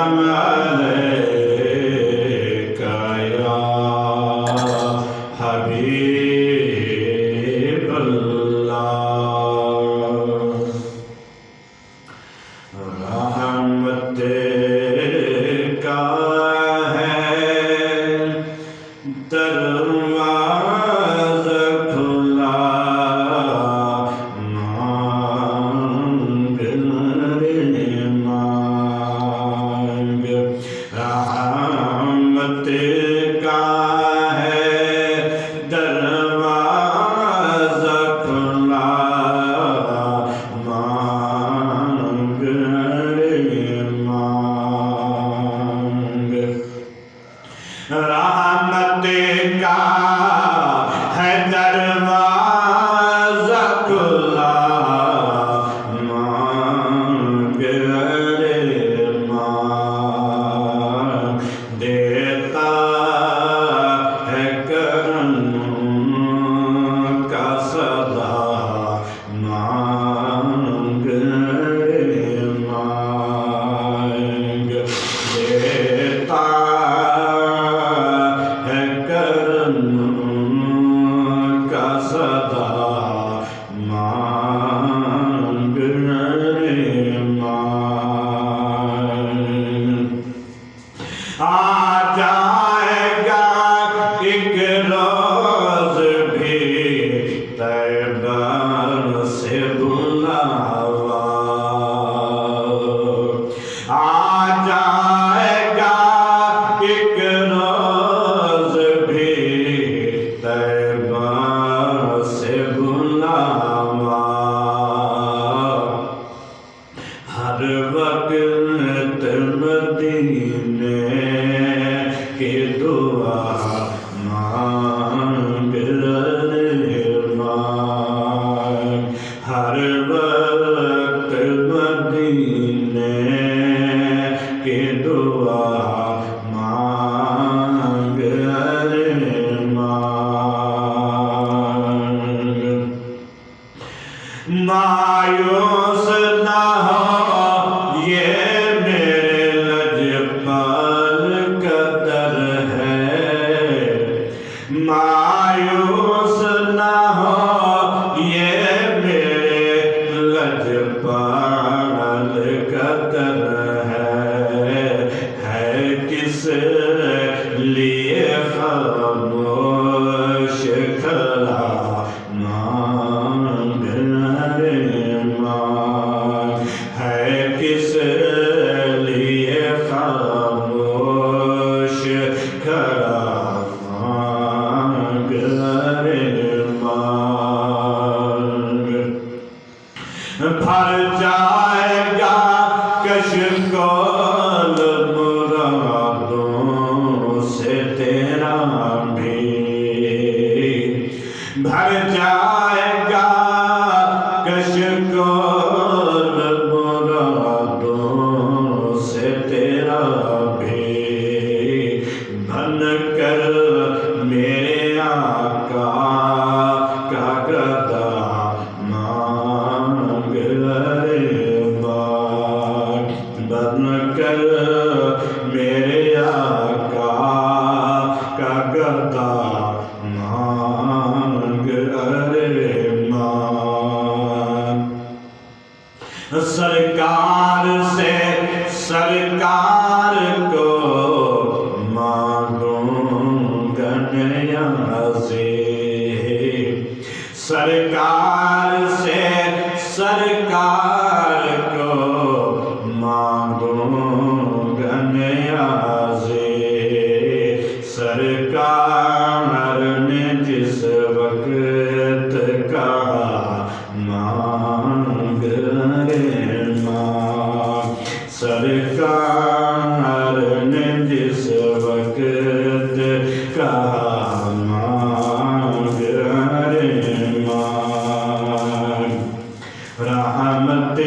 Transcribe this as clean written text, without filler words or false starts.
سلام علیک یا حبیب اللہ رحمت کا ہے دروازہ کھلا مانگ مانگ رحمت کا ہے دروازہ کھلا مانگ مانگ رحمت کا ہے دروازہ کھلا مانگ مانگ دیتا ہے کرم کا صدا مانگ مانگ دیتا ہے کرم کا صدا مانگ مانگ آ جائے گا ایک روز بھی طیبہ سے بلاوا آ جائے گا ایک روز بھی طیبہ سے بلاوا ہر وقت مدینے کی دعا مانگ مانگ ہر وقت مدینے کی دعا مانگ مانگ مایوس نہ ہو یہ میرے لجپال کا در ہے مایوس نہ ہو یہ میرے لجپال کا در ہے کس لیے خاموش کھڑا مانگ مانگ ہے کس لیے خاموش کھڑا مانگ مانگ بھر جائے گا کشکول مرادوں سے تیرا بھی بھر جائے گا کشکول مرادوں سے تیرا بھی بن کر میرے آقا کا گدا مانگ مانگ بن کر میرے آقا کا گدا مانگ مانگ سرکار سے سرکار کو مانگوں گا نیازی سرکار سے سرکار کو مانگوں گا نیازی سرکار نے جس وقت کہا مانگ مانگ سرکار نے جس وقت کہا مانگ مانگ رحمت